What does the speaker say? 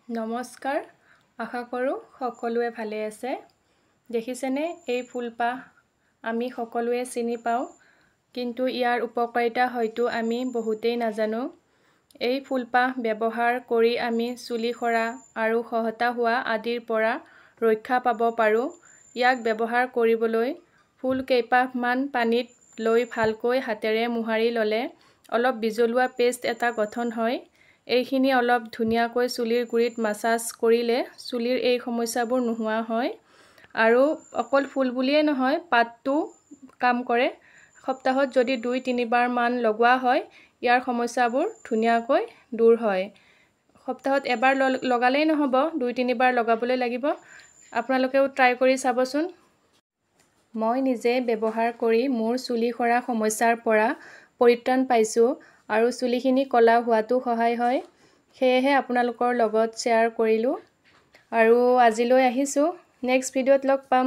নমস্কাৰ, আশা কৰোঁ সকলোৱে ভালে আছে। দেখিছেনে এই ফুলপাহ আমি সকলোৱে চিনি পাওঁ, কিন্তু ইয়াৰ উপকাৰিতা হয়তো আমি বহুতেই নাজানো। এই ফুলপাহ ব্যৱহাৰ কৰি আমি চুলি সৰা আৰু খহটা হোৱা আদিৰ পৰা ৰক্ষা পাব পাৰোঁ। ইয়াক ব্যৱহাৰ কৰিবলৈ ফুল কেইপাহমান পানীত লৈ ভালকৈ হাতেৰে মোহাৰি ল'লে অলপ বিজলুৱা পেষ্ট এটা গঠন হয়। এইখিনি অলপ ধুনীয়াকৈ চুলিৰ গুৰিত মাছাজ কৰিলে চুলিৰ এই সমস্যাবোৰ নোহোৱা হয়। আৰু অকল ফুল বুলিয়েই নহয়, পাতটো কাম কৰে। সপ্তাহত যদি 2-3 বাৰ মান লগোৱা হয়, ইয়াৰ সমস্যাবোৰ ধুনীয়াকৈ দূৰ হয়। সপ্তাহত এবাৰ লগালেই নহ'ব, 2-3 বাৰ লগাবলৈ লাগিব। আপোনালোকেও ট্ৰাই কৰি চাবচোন। মই নিজে ব্যৱহাৰ কৰি মোৰ চুলি সৰা সমস্যাৰ পৰা পৰিত্ৰাণ পাইছোঁ আৰু চুলিখিনি ক'লা হোৱাতো সহায় হয়। সেয়েহে আপোনালোকৰ লগত শ্বেয়াৰ কৰিলোঁ। আৰু আজিলৈ আহিছোঁ। নেক্সট ভিডিঅ'ত লগ পাম।